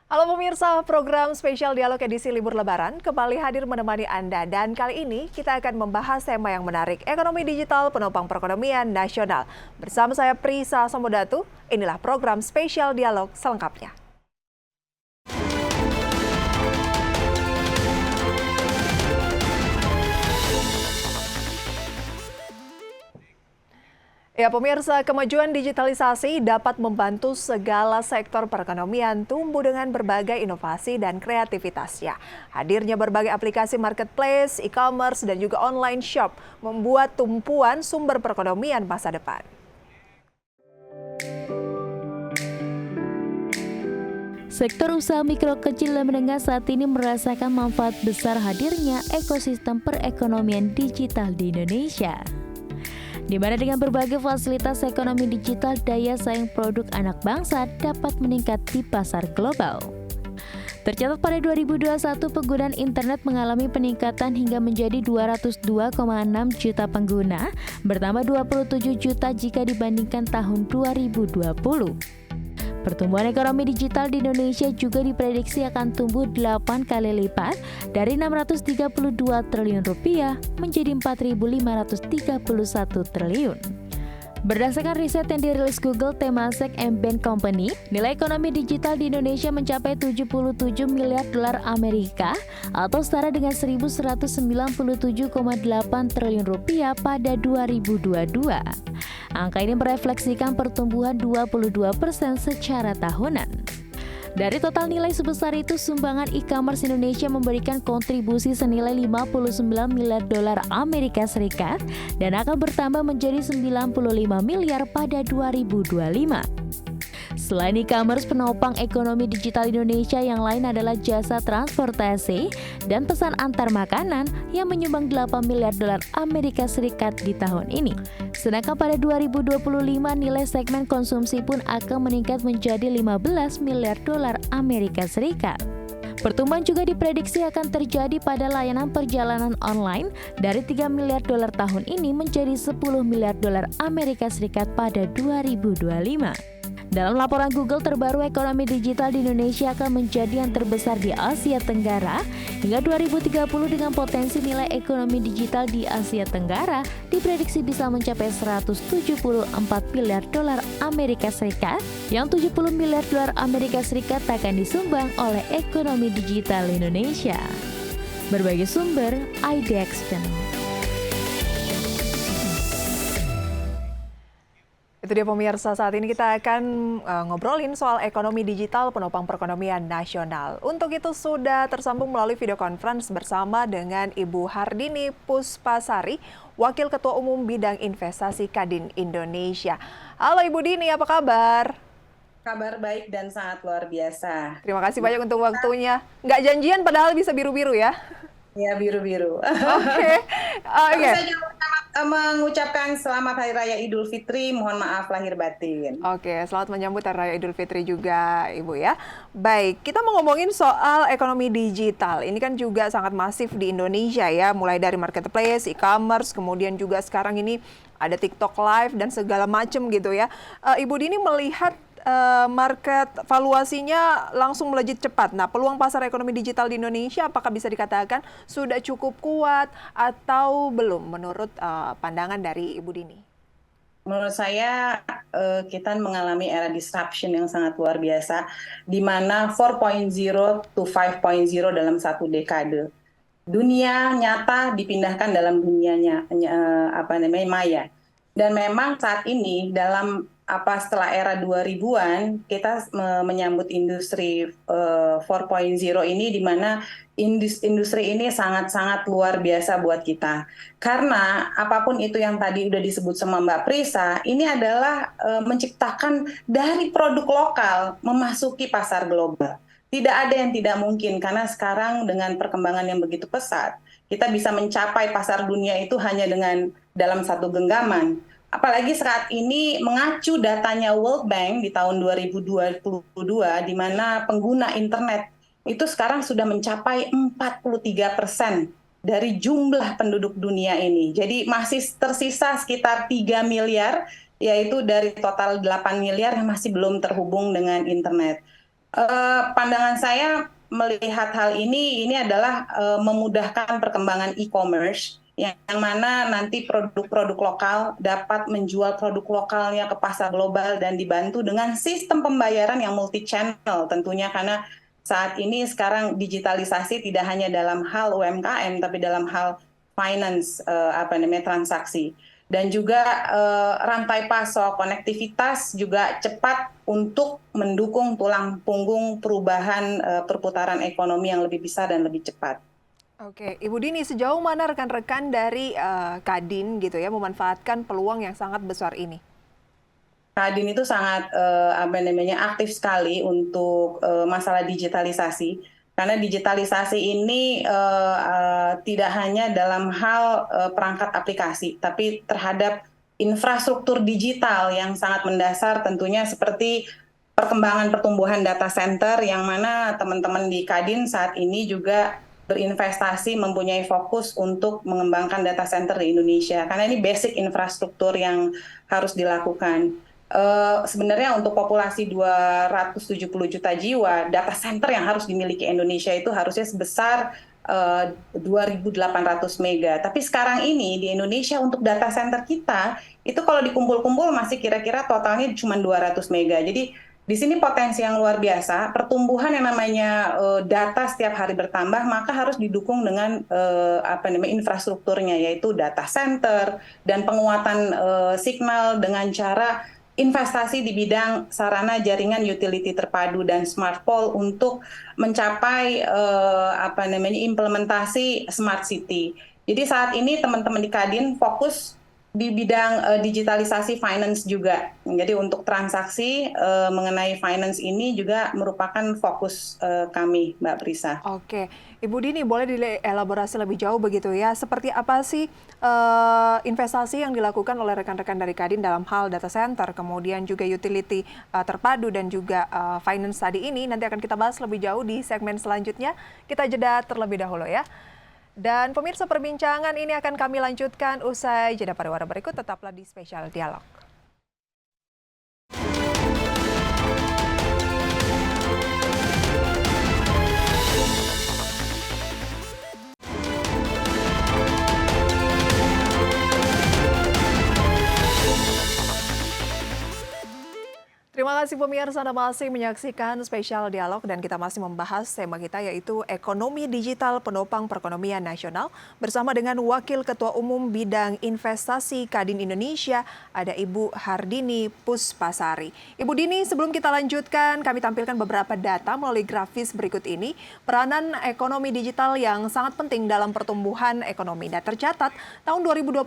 Halo pemirsa, program spesial dialog edisi libur lebaran kembali hadir menemani Anda. Dan kali ini kita akan membahas tema yang menarik, ekonomi digital penopang perekonomian nasional. Bersama saya Prisa Samodatu, inilah program spesial dialog selengkapnya. Ya pemirsa, kemajuan digitalisasi dapat membantu segala sektor perekonomian tumbuh dengan berbagai inovasi dan kreativitasnya. Hadirnya berbagai aplikasi marketplace, e-commerce, dan juga online shop membuat tumpuan sumber perekonomian masa depan. Sektor usaha mikro kecil dan menengah saat ini merasakan manfaat besar hadirnya ekosistem perekonomian digital di Indonesia. Di mana dengan berbagai fasilitas ekonomi digital, daya saing produk anak bangsa dapat meningkat di pasar global. Tercatat pada 2021, penggunaan internet mengalami peningkatan hingga menjadi 202,6 juta pengguna, bertambah 27 juta jika dibandingkan tahun 2020. Pertumbuhan ekonomi digital di Indonesia juga diprediksi akan tumbuh 8 kali lipat dari 632 triliun rupiah menjadi 4.531 triliun. Berdasarkan riset yang dirilis Google, Temasek and Bain Company, nilai ekonomi digital di Indonesia mencapai 77 miliar dolar Amerika atau setara dengan 1.197,8 triliun rupiah pada 2022. Angka ini merefleksikan pertumbuhan 22% secara tahunan. Dari total nilai sebesar itu, sumbangan e-commerce Indonesia memberikan kontribusi senilai 59 miliar dolar Amerika Serikat dan akan bertambah menjadi 95 miliar pada 2025. Selain e-commerce, penopang ekonomi digital Indonesia yang lain adalah jasa transportasi dan pesan antar makanan yang menyumbang 8 miliar dolar Amerika Serikat di tahun ini. Sedangkan pada 2025 nilai segmen konsumsi pun akan meningkat menjadi 15 miliar dolar Amerika Serikat. Pertumbuhan juga diprediksi akan terjadi pada layanan perjalanan online dari 3 miliar dolar tahun ini menjadi 10 miliar dolar Amerika Serikat pada 2025. Dalam laporan Google terbaru, ekonomi digital di Indonesia akan menjadi yang terbesar di Asia Tenggara hingga 2030 dengan potensi nilai ekonomi digital di Asia Tenggara diprediksi bisa mencapai 174 miliar dolar Amerika Serikat, yang 70 miliar dolar Amerika Serikat akan disumbang oleh ekonomi digital Indonesia. Berbagai sumber, IDX Channel. Itu dia pemirsa, saat ini kita akan ngobrolin soal ekonomi digital penopang perekonomian nasional. Untuk itu sudah tersambung melalui video conference bersama dengan Ibu Hardini Puspasari, Wakil Ketua Umum Bidang Investasi Kadin Indonesia. Halo Ibu Dini, apa kabar? Kabar baik dan sangat luar biasa. Terima kasih banyak untuk waktunya. Nggak janjian padahal bisa biru-biru ya? Ya, biru-biru. Oke. Tentu saja mengucapkan selamat Hari Raya Idul Fitri, mohon maaf lahir batin. Oke, selamat menyambut Hari Raya Idul Fitri juga Ibu ya. Baik, kita mau ngomongin soal ekonomi digital. Ini kan juga sangat masif di Indonesia ya, mulai dari marketplace, e-commerce, kemudian juga sekarang ini ada TikTok Live dan segala macam gitu ya. Ibu Dini melihat market valuasinya langsung melejit cepat. Nah, peluang pasar ekonomi digital di Indonesia apakah bisa dikatakan sudah cukup kuat atau belum menurut pandangan dari Ibu Dini? Menurut saya kita mengalami era disruption yang sangat luar biasa, di mana 4.0 to 5.0 dalam satu dekade. Dunia nyata dipindahkan dalam dunianya maya. Dan memang saat ini setelah era 2000-an kita menyambut industri 4.0 ini, di mana industri ini sangat-sangat luar biasa buat kita. Karena apapun itu yang tadi udah disebut sama Mbak Prisa, ini adalah menciptakan dari produk lokal memasuki pasar global. Tidak ada yang tidak mungkin, karena sekarang dengan perkembangan yang begitu pesat, kita bisa mencapai pasar dunia itu hanya dengan dalam satu genggaman. Apalagi saat ini mengacu datanya World Bank di tahun 2022, di mana pengguna internet itu sekarang sudah mencapai 43% dari jumlah penduduk dunia ini. Jadi masih tersisa sekitar 3 miliar, yaitu dari total 8 miliar yang masih belum terhubung dengan internet. Pandangan saya melihat hal ini adalah memudahkan perkembangan e-commerce yang mana nanti produk-produk lokal dapat menjual produk lokalnya ke pasar global dan dibantu dengan sistem pembayaran yang multi channel tentunya, karena saat ini sekarang digitalisasi tidak hanya dalam hal UMKM tapi dalam hal finance, transaksi. Dan juga rantai pasok, konektivitas juga cepat untuk mendukung tulang punggung perubahan perputaran ekonomi yang lebih besar dan lebih cepat. Oke, Ibu Dini, sejauh mana rekan-rekan dari Kadin gitu ya memanfaatkan peluang yang sangat besar ini? Kadin itu sangat aktif sekali untuk masalah digitalisasi. Karena digitalisasi ini tidak hanya dalam hal perangkat aplikasi, tapi terhadap infrastruktur digital yang sangat mendasar tentunya, seperti perkembangan pertumbuhan data center yang mana teman-teman di Kadin saat ini juga berinvestasi, mempunyai fokus untuk mengembangkan data center di Indonesia. Karena ini basic infrastruktur yang harus dilakukan. Sebenarnya untuk populasi 270 juta jiwa, data center yang harus dimiliki Indonesia itu harusnya sebesar 2.800 mega. Tapi sekarang ini di Indonesia untuk data center kita, itu kalau dikumpul-kumpul masih kira-kira totalnya cuma 200 mega. Jadi di sini potensi yang luar biasa, pertumbuhan yang namanya data setiap hari bertambah, maka harus didukung dengan infrastrukturnya, yaitu data center dan penguatan signal dengan cara investasi di bidang sarana jaringan utility terpadu dan smart pole untuk mencapai implementasi smart city. Jadi saat ini teman-teman di Kadin fokus di bidang digitalisasi finance juga. Jadi untuk transaksi mengenai finance ini juga merupakan fokus kami, Mbak Prisa. Oke, Ibu Dini, boleh dielaborasi lebih jauh begitu ya, seperti apa sih investasi yang dilakukan oleh rekan-rekan dari Kadin dalam hal data center, kemudian juga utility terpadu dan juga finance tadi ini. Nanti akan kita bahas lebih jauh di segmen selanjutnya. Kita jeda terlebih dahulu ya. Dan pemirsa, perbincangan ini akan kami lanjutkan usai jeda pariwara berikut. Tetaplah di Spesial Dialog. Terima kasih pemirsa, Anda masih menyaksikan Spesial Dialog dan kita masih membahas tema kita, yaitu ekonomi digital penopang perekonomian nasional bersama dengan Wakil Ketua Umum Bidang Investasi Kadin Indonesia, ada Ibu Hardini Puspasari. Ibu Dini, sebelum kita lanjutkan, kami tampilkan beberapa data melalui grafis berikut ini. Peranan ekonomi digital yang sangat penting dalam pertumbuhan ekonomi. Dan tercatat tahun 2021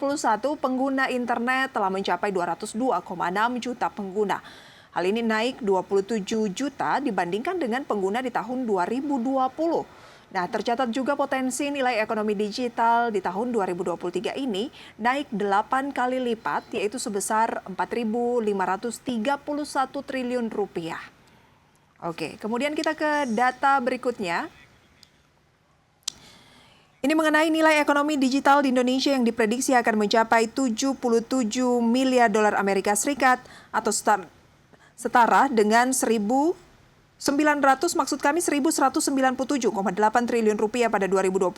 pengguna internet telah mencapai 202,6 juta pengguna. Hal ini naik 27 juta dibandingkan dengan pengguna di tahun 2020. Nah, tercatat juga potensi nilai ekonomi digital di tahun 2023 ini naik 8 kali lipat, yaitu sebesar 4.531 triliun rupiah. Oke, kemudian kita ke data berikutnya. Ini mengenai nilai ekonomi digital di Indonesia yang diprediksi akan mencapai 77 miliar dolar Amerika Serikat atau setara dengan 1.197,8 triliun rupiah pada 2022.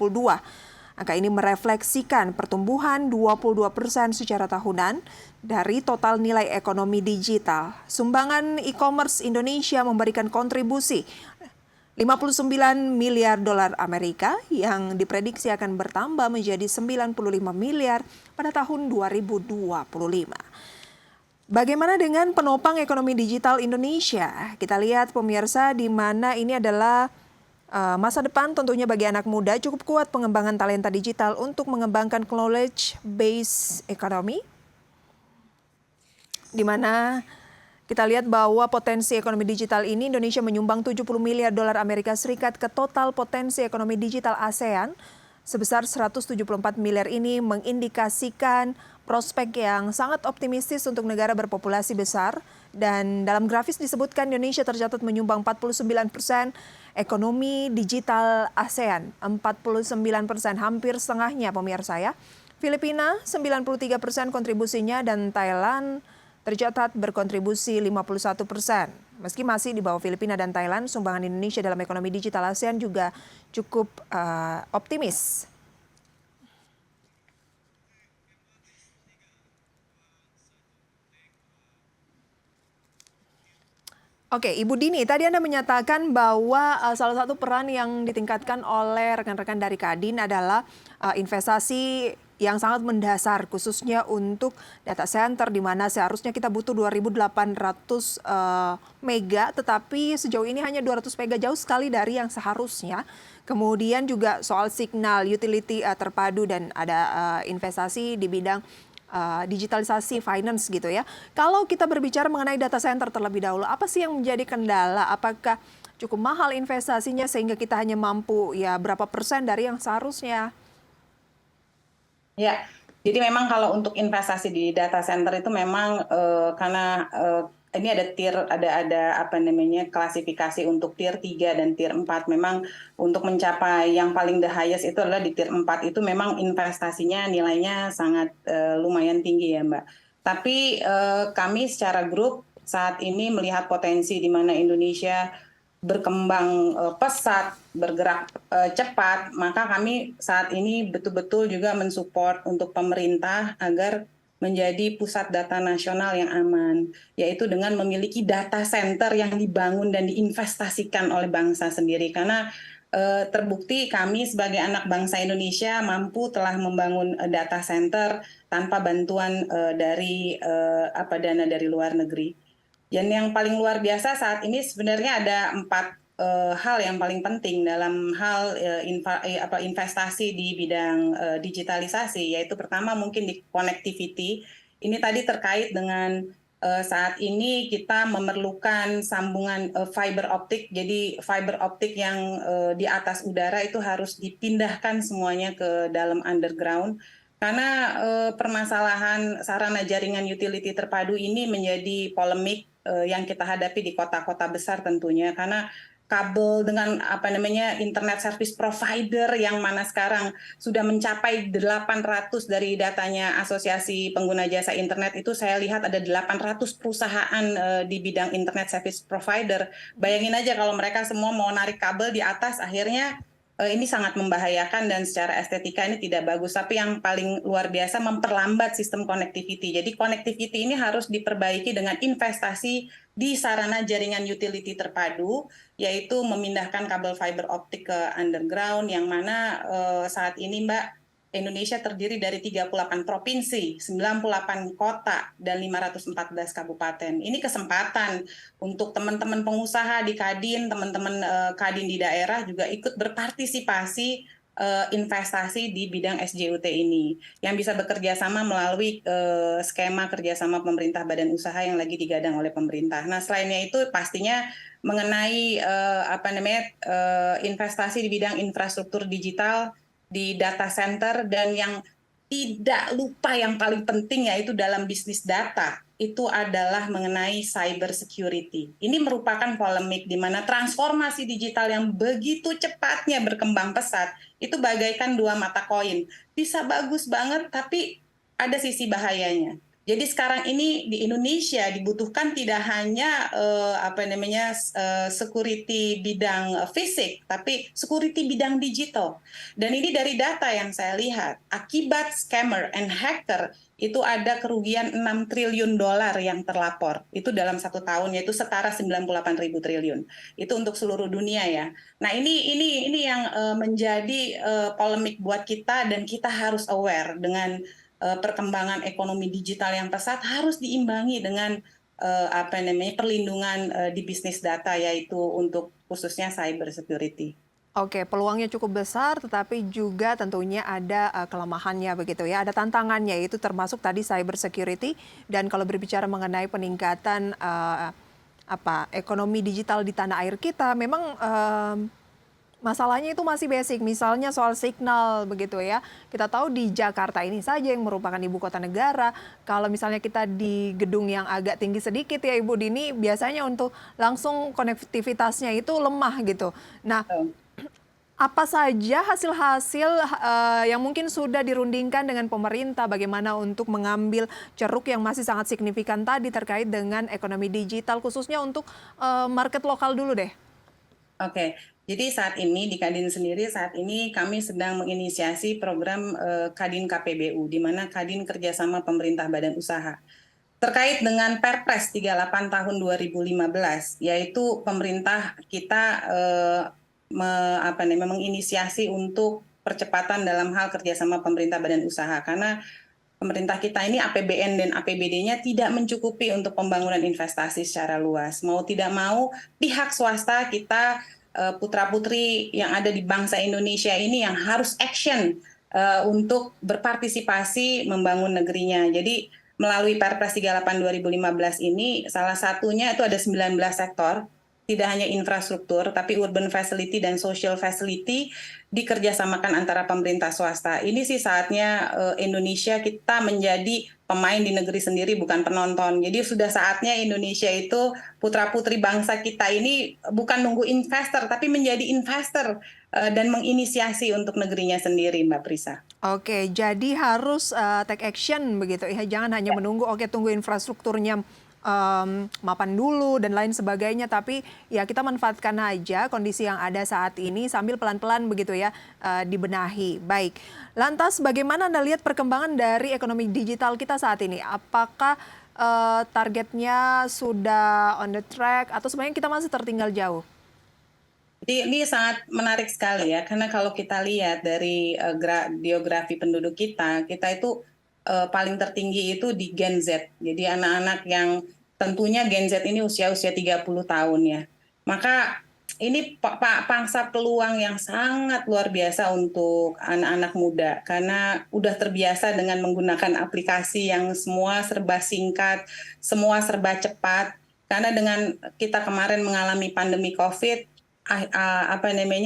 Angka ini merefleksikan pertumbuhan 22% secara tahunan dari total nilai ekonomi digital. Sumbangan e-commerce Indonesia memberikan kontribusi 59 miliar dolar Amerika yang diprediksi akan bertambah menjadi 95 miliar pada tahun 2025. Bagaimana dengan penopang ekonomi digital Indonesia? Kita lihat pemirsa, di mana ini adalah masa depan tentunya bagi anak muda. Cukup kuat pengembangan talenta digital untuk mengembangkan knowledge-based economy. Di mana kita lihat bahwa potensi ekonomi digital ini Indonesia menyumbang 70 miliar dolar Amerika Serikat ke total potensi ekonomi digital ASEAN. Sebesar 174 miliar ini mengindikasikan prospek yang sangat optimistis untuk negara berpopulasi besar. Dan dalam grafis disebutkan Indonesia tercatat menyumbang 49% ekonomi digital ASEAN. 49%, hampir setengahnya pemirsa ya. Filipina 93% kontribusinya dan Thailand tercatat berkontribusi 51%. Meski masih di bawah Filipina dan Thailand, sumbangan Indonesia dalam ekonomi digital ASEAN juga cukup optimis. Oke, Ibu Dini, tadi Anda menyatakan bahwa salah satu peran yang ditingkatkan oleh rekan-rekan dari Kadin adalah investasi yang sangat mendasar, khususnya untuk data center, di mana seharusnya kita butuh 2.800 mega, tetapi sejauh ini hanya 200 mega, jauh sekali dari yang seharusnya. Kemudian juga soal signal utility terpadu dan ada investasi di bidang digitalisasi finance gitu ya. Kalau kita berbicara mengenai data center terlebih dahulu, apa sih yang menjadi kendala? Apakah cukup mahal investasinya sehingga kita hanya mampu ya berapa persen dari yang seharusnya? Ya, jadi memang kalau untuk investasi di data center itu memang karena ini ada tier, ada apa namanya klasifikasi untuk tier 3 dan tier 4. Memang untuk mencapai yang paling the highest itu adalah di tier 4 itu memang investasinya nilainya sangat lumayan tinggi ya Mbak. Tapi kami secara grup saat ini melihat potensi di mana Indonesia berkembang pesat, bergerak cepat, maka kami saat ini betul-betul juga mensupport untuk pemerintah agar menjadi pusat data nasional yang aman, yaitu dengan memiliki data center yang dibangun dan diinvestasikan oleh bangsa sendiri. Karena terbukti kami sebagai anak bangsa Indonesia mampu telah membangun data center tanpa bantuan dari dana dari luar negeri. Dan yang paling luar biasa saat ini sebenarnya ada 4 hal yang paling penting dalam hal investasi di bidang digitalisasi, yaitu pertama mungkin di connectivity. Ini tadi terkait dengan saat ini kita memerlukan sambungan fiber optik. Jadi fiber optik yang di atas udara itu harus dipindahkan semuanya ke dalam underground. Karena permasalahan sarana jaringan utility terpadu ini menjadi polemik yang kita hadapi di kota-kota besar tentunya, karena kabel dengan internet service provider yang mana sekarang sudah mencapai 800 dari datanya Asosiasi Pengguna Jasa Internet itu saya lihat ada 800 perusahaan di bidang internet service provider. Bayangin aja kalau mereka semua mau narik kabel di atas, akhirnya ini sangat membahayakan dan secara estetika ini tidak bagus. Tapi yang paling luar biasa memperlambat sistem connectivity. Jadi connectivity ini harus diperbaiki dengan investasi di sarana jaringan utility terpadu, yaitu memindahkan kabel fiber optik ke underground, yang mana saat ini Mbak, Indonesia terdiri dari 38 provinsi, 98 kota, dan 514 kabupaten. Ini kesempatan untuk teman-teman pengusaha di Kadin, teman-teman Kadin di daerah juga ikut berpartisipasi investasi di bidang SJUT ini, yang bisa bekerja sama melalui skema kerjasama pemerintah badan usaha yang lagi digadang oleh pemerintah. Nah, selainnya itu pastinya mengenai investasi di bidang infrastruktur digital, di data center, dan yang tidak lupa yang paling penting yaitu dalam bisnis data, itu adalah mengenai cyber security. Ini merupakan polemik di mana transformasi digital yang begitu cepatnya berkembang pesat, itu bagaikan dua mata koin. Bisa bagus banget, tapi ada sisi bahayanya. Jadi sekarang ini di Indonesia dibutuhkan tidak hanya security bidang fisik, tapi security bidang digital. Dan ini dari data yang saya lihat, akibat scammer and hacker itu ada kerugian 6 triliun dolar yang terlapor. Itu dalam 1 tahun, yaitu setara 98.000 triliun. Itu untuk seluruh dunia ya. Nah ini yang menjadi polemik buat kita, dan kita harus aware dengan perkembangan ekonomi digital yang pesat, harus diimbangi dengan perlindungan di bisnis data, yaitu untuk khususnya cyber security. Oke, peluangnya cukup besar, tetapi juga tentunya ada kelemahannya begitu ya, ada tantangannya, yaitu termasuk tadi cyber security. Dan kalau berbicara mengenai peningkatan ekonomi digital di tanah air kita, memang masalahnya itu masih basic, misalnya soal signal begitu ya. Kita tahu di Jakarta ini saja yang merupakan ibu kota negara, kalau misalnya kita di gedung yang agak tinggi sedikit ya Ibu Dini, biasanya untuk langsung konektivitasnya itu lemah gitu. Nah, Apa saja hasil-hasil yang mungkin sudah dirundingkan dengan pemerintah bagaimana untuk mengambil ceruk yang masih sangat signifikan tadi terkait dengan ekonomi digital khususnya untuk market lokal dulu deh. Oke, jadi saat ini di Kadin sendiri saat ini kami sedang menginisiasi program Kadin KPBU, di mana Kadin kerjasama pemerintah badan usaha. Terkait dengan Perpres 38 tahun 2015, yaitu pemerintah kita menginisiasi untuk percepatan dalam hal kerjasama pemerintah badan usaha. Karena pemerintah kita ini APBN dan APBD-nya tidak mencukupi untuk pembangunan investasi secara luas. Mau tidak mau, pihak swasta kita putra-putri yang ada di bangsa Indonesia ini yang harus action untuk berpartisipasi membangun negerinya. Jadi melalui Perpres 38 2015 ini salah satunya itu ada 19 sektor, tidak hanya infrastruktur, tapi urban facility dan social facility dikerjasamakan antara pemerintah swasta. Ini sih saatnya Indonesia kita menjadi pemain di negeri sendiri, bukan penonton. Jadi sudah saatnya Indonesia itu putra-putri bangsa kita ini bukan nunggu investor, tapi menjadi investor dan menginisiasi untuk negerinya sendiri, Mbak Prisa. Oke, jadi harus take action begitu ya, jangan hanya menunggu, oke tunggu infrastrukturnya mapan dulu dan lain sebagainya, tapi ya kita manfaatkan aja kondisi yang ada saat ini sambil pelan-pelan begitu ya dibenahi. Baik, lantas bagaimana Anda lihat perkembangan dari ekonomi digital kita saat ini? Apakah targetnya sudah on the track atau sebenarnya kita masih tertinggal jauh? Jadi ini sangat menarik sekali ya, karena kalau kita lihat dari geografi penduduk kita itu paling tertinggi itu di Gen Z. Jadi anak-anak yang tentunya Gen Z ini usia-usia 30 tahun ya. Maka ini pangsa peluang yang sangat luar biasa untuk anak-anak muda karena udah terbiasa dengan menggunakan aplikasi yang semua serba singkat, semua serba cepat. Karena dengan kita kemarin mengalami pandemi COVID,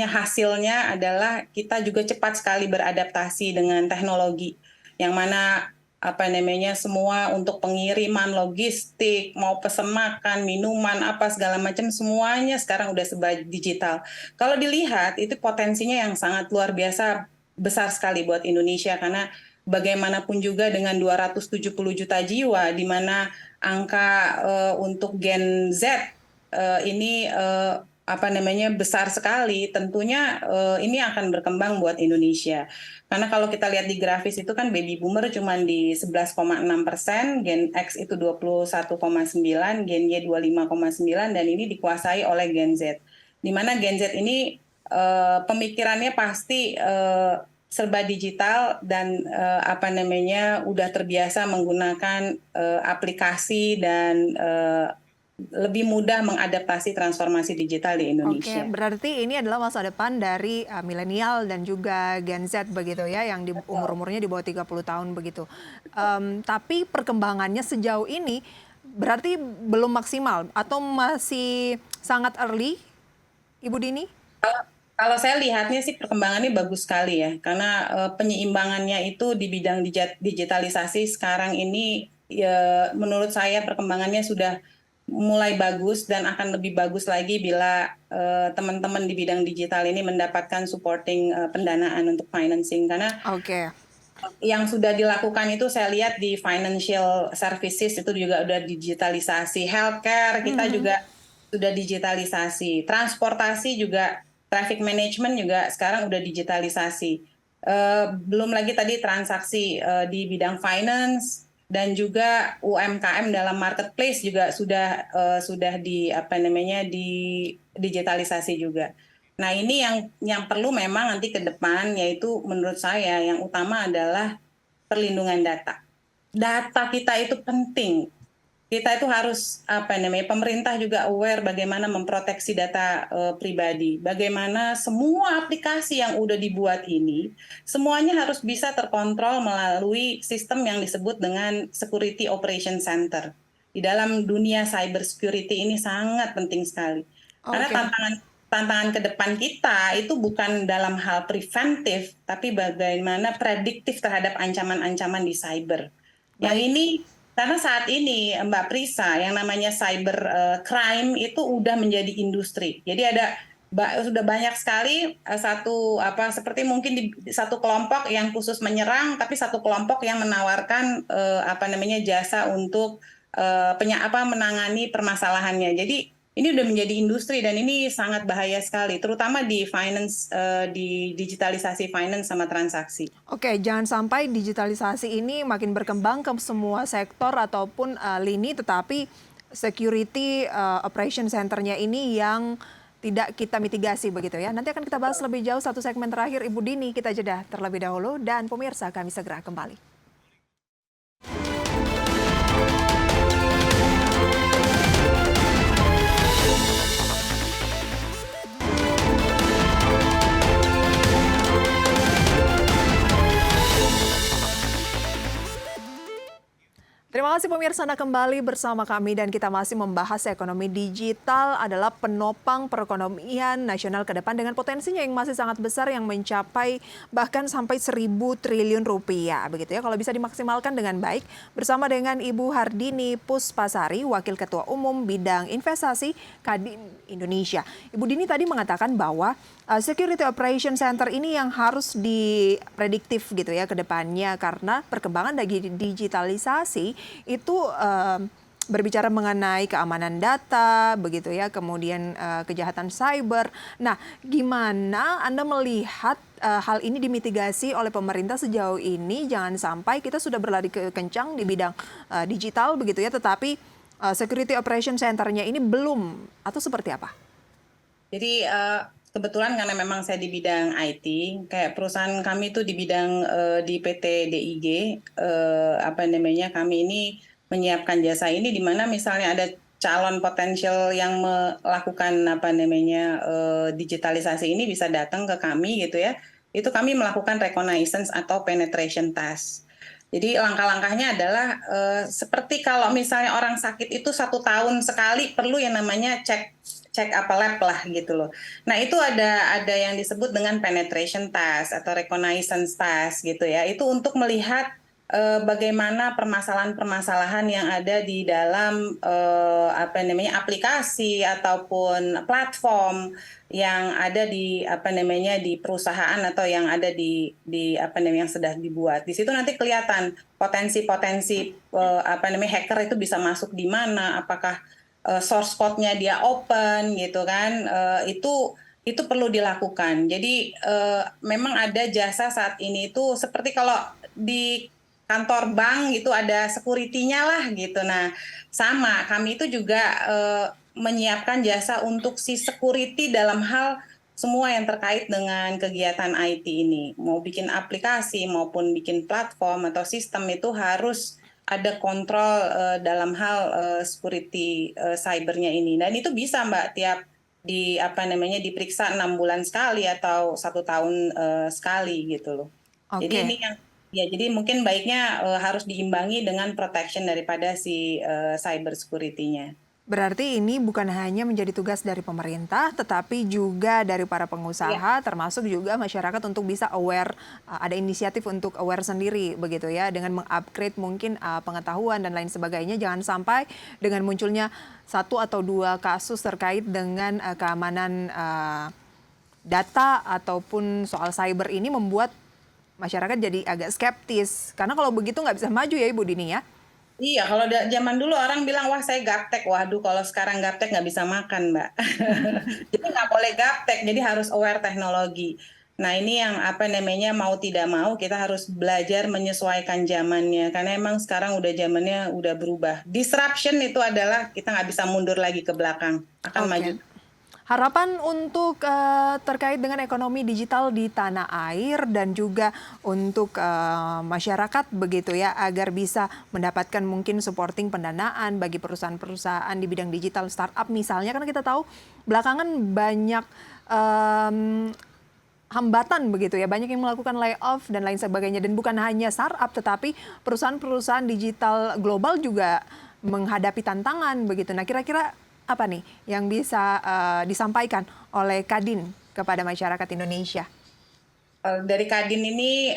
hasilnya adalah kita juga cepat sekali beradaptasi dengan teknologi yang mana semua untuk pengiriman logistik, mau pesen makan, minuman, apa segala macam semuanya sekarang udah serba digital. Kalau dilihat itu potensinya yang sangat luar biasa besar sekali buat Indonesia karena bagaimanapun juga dengan 270 juta jiwa di mana angka untuk Gen Z ini besar sekali, tentunya ini akan berkembang buat Indonesia. Karena kalau kita lihat di grafis itu kan baby boomer cuma di 11,6%, Gen X itu 21,9%, Gen Y 25,9%, dan ini dikuasai oleh Gen Z. Di mana Gen Z ini pemikirannya pasti serba digital dan udah terbiasa menggunakan aplikasi dan lebih mudah mengadaptasi transformasi digital di Indonesia. Oke, berarti ini adalah masa depan dari milenial dan juga Gen Z begitu ya, yang umur-umurnya di bawah 30 tahun begitu. Tapi perkembangannya sejauh ini berarti belum maksimal atau masih sangat early, Ibu Dini? Kalau saya lihatnya sih perkembangannya bagus sekali ya, karena penyeimbangannya itu di bidang digitalisasi sekarang ini ya, menurut saya perkembangannya sudah mulai bagus dan akan lebih bagus lagi bila teman-teman di bidang digital ini mendapatkan supporting pendanaan untuk financing karena yang sudah dilakukan itu saya lihat di financial services itu juga udah digitalisasi, healthcare kita juga sudah digitalisasi, transportasi juga, traffic management juga sekarang udah digitalisasi. Belum lagi tadi transaksi di bidang finance dan juga UMKM dalam marketplace juga sudah digitalisasi juga. Nah, ini yang perlu memang nanti ke depan, yaitu menurut saya yang utama adalah perlindungan data. Data kita itu penting. Kita itu harus pemerintah juga aware bagaimana memproteksi data pribadi. Bagaimana semua aplikasi yang udah dibuat ini semuanya harus bisa terkontrol melalui sistem yang disebut dengan Security Operation Center. Di dalam dunia cyber security ini sangat penting sekali. Karena tantangan ke depan kita itu bukan dalam hal preventif, tapi bagaimana prediktif terhadap ancaman-ancaman di cyber. Yang ini karena saat ini Mbak Prisa yang namanya cyber crime itu udah menjadi industri. Jadi ada sudah banyak sekali seperti mungkin di satu kelompok yang khusus menyerang, tapi satu kelompok yang menawarkan jasa untuk menangani permasalahannya. Jadi ini udah menjadi industri dan ini sangat bahaya sekali, terutama di finance, di digitalisasi finance sama transaksi. Oke, jangan sampai digitalisasi ini makin berkembang ke semua sektor ataupun lini, tetapi security operation center-nya ini yang tidak kita mitigasi begitu ya. Nanti akan kita bahas lebih jauh satu segmen terakhir, Ibu Dini. Kita jeda terlebih dahulu dan pemirsa kami segera kembali. Terima kasih pemirsa, Anda kembali bersama kami dan kita masih membahas ekonomi digital adalah penopang perekonomian nasional ke depan dengan potensinya yang masih sangat besar yang mencapai bahkan sampai 1.000 triliun rupiah. Begitu ya, kalau bisa dimaksimalkan dengan baik bersama dengan Ibu Hardini Puspasari, Wakil Ketua Umum Bidang Investasi Kadin Indonesia. Ibu Dini tadi mengatakan bahwa Security Operation Center ini yang harus diprediktif gitu ya ke depannya karena perkembangan dari digitalisasi itu berbicara mengenai keamanan data begitu ya, kemudian kejahatan cyber. Nah, gimana Anda melihat hal ini dimitigasi oleh pemerintah sejauh ini? Jangan sampai kita sudah berlari kencang di bidang digital begitu ya, tetapi Security Operation Center-nya ini belum, atau seperti apa? Jadi kebetulan karena memang saya di bidang IT, kayak perusahaan kami itu di bidang di PT DIG, kami ini menyiapkan jasa ini di mana misalnya ada calon potensial yang melakukan digitalisasi ini bisa datang ke kami gitu ya. Itu kami melakukan reconnaissance atau penetration test. Jadi langkah-langkahnya adalah seperti kalau misalnya orang sakit itu 1 tahun sekali perlu yang namanya cek lab lah gitu loh. Nah itu ada yang disebut dengan penetration test atau reconnaissance test gitu ya. Itu untuk melihat bagaimana permasalahan-permasalahan yang ada di dalam aplikasi ataupun platform yang ada di di perusahaan atau yang ada di yang sudah dibuat. Di situ nanti kelihatan potensi-potensi hacker itu bisa masuk di mana, apakah source code-nya dia open gitu kan, itu perlu dilakukan. Jadi memang ada jasa saat ini itu seperti kalau di kantor bank gitu ada security-nya lah gitu. Nah sama kami itu juga menyiapkan jasa untuk si security dalam hal semua yang terkait dengan kegiatan IT ini. Mau bikin aplikasi maupun bikin platform atau sistem itu harus ada kontrol dalam hal security cybernya ini. Dan itu bisa Mbak tiap diperiksa 6 bulan sekali atau 1 tahun sekali gitu loh. Oke. Jadi ini yang jadi mungkin baiknya harus diimbangi dengan protection daripada si cyber security-nya. Berarti ini bukan hanya menjadi tugas dari pemerintah, tetapi juga dari para pengusaha, termasuk juga masyarakat untuk bisa aware, ada inisiatif untuk aware sendiri begitu ya, dengan mengupgrade mungkin pengetahuan dan lain sebagainya. Jangan sampai dengan munculnya 1 atau 2 kasus terkait dengan keamanan data ataupun soal cyber ini membuat masyarakat jadi agak skeptis. Karena kalau begitu nggak bisa maju ya Ibu Dini ya. Iya, kalau zaman dulu orang bilang, wah saya gaptek. Waduh, kalau sekarang gaptek nggak bisa makan, Mbak. Jadi nggak boleh gaptek, jadi harus aware teknologi. Nah ini yang mau tidak mau kita harus belajar menyesuaikan zamannya. Karena emang sekarang udah zamannya udah berubah. Disruption itu adalah kita nggak bisa mundur lagi ke belakang, akan maju. Harapan untuk terkait dengan ekonomi digital di tanah air dan juga untuk masyarakat begitu ya, agar bisa mendapatkan mungkin supporting pendanaan bagi perusahaan-perusahaan di bidang digital startup misalnya, karena kita tahu belakangan banyak hambatan begitu ya, banyak yang melakukan layoff dan lain sebagainya, dan bukan hanya startup tetapi perusahaan-perusahaan digital global juga menghadapi tantangan begitu. Nah kira-kira apa nih yang bisa disampaikan oleh Kadin kepada masyarakat Indonesia? Dari Kadin ini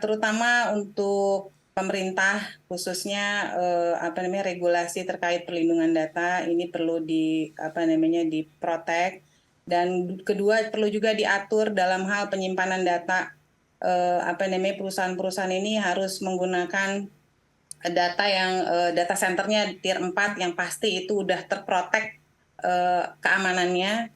terutama untuk pemerintah khususnya regulasi terkait perlindungan data ini perlu diprotect Dan kedua, perlu juga diatur dalam hal penyimpanan data. Perusahaan-perusahaan ini harus menggunakan data yang data centernya tier 4 yang pasti itu udah terprotek keamanannya.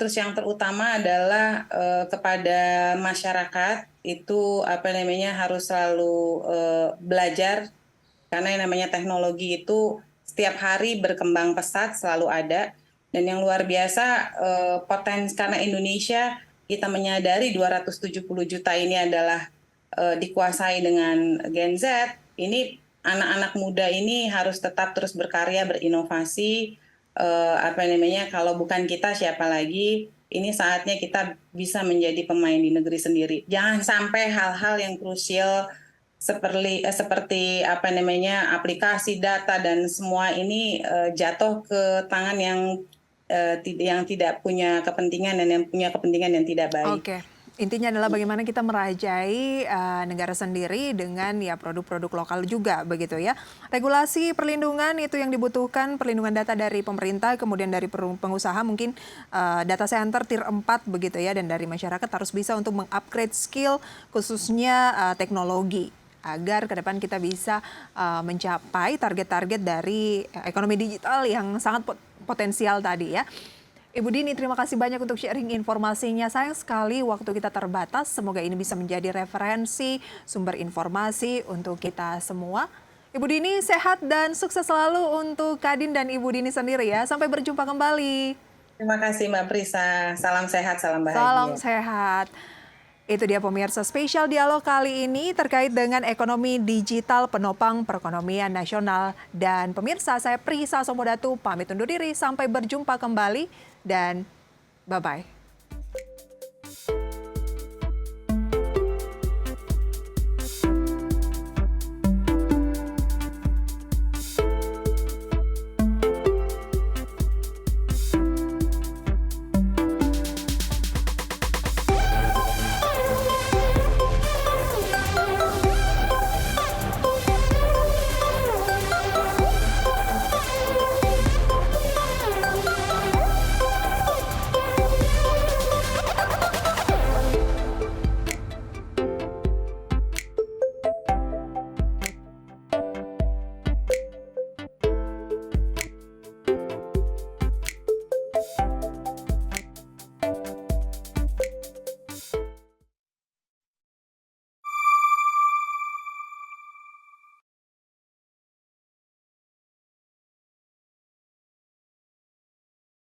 Terus yang terutama adalah kepada masyarakat itu harus selalu belajar, karena yang namanya teknologi itu setiap hari berkembang pesat, selalu ada. Dan yang luar biasa potensi, karena Indonesia kita menyadari 270 juta ini adalah dikuasai dengan Gen Z. Ini anak-anak muda ini harus tetap terus berkarya, berinovasi. Kalau bukan kita siapa lagi? Ini saatnya kita bisa menjadi pemain di negeri sendiri. Jangan sampai hal-hal yang krusial seperti aplikasi data dan semua ini jatuh ke tangan yang tidak punya kepentingan dan yang punya kepentingan yang tidak baik. Oke. Intinya adalah bagaimana kita merajai negara sendiri dengan ya produk-produk lokal juga begitu ya. Regulasi perlindungan itu yang dibutuhkan, perlindungan data dari pemerintah, kemudian dari pengusaha mungkin data center tier 4 begitu ya, dan dari masyarakat harus bisa untuk mengupgrade skill khususnya teknologi agar ke depan kita bisa mencapai target-target dari ekonomi digital yang sangat potensial tadi ya. Ibu Dini, terima kasih banyak untuk sharing informasinya. Sayang sekali waktu kita terbatas. Semoga ini bisa menjadi referensi, sumber informasi untuk kita semua. Ibu Dini sehat dan sukses selalu untuk Kadin dan Ibu Dini sendiri ya. Sampai berjumpa kembali. Terima kasih Mbak Prisa. Salam sehat, salam bahagia. Salam sehat. Itu dia pemirsa, spesial dialog kali ini terkait dengan ekonomi digital penopang perekonomian nasional. Dan pemirsa, saya Prisa Somodatu pamit undur diri. Sampai berjumpa kembali dan bye-bye.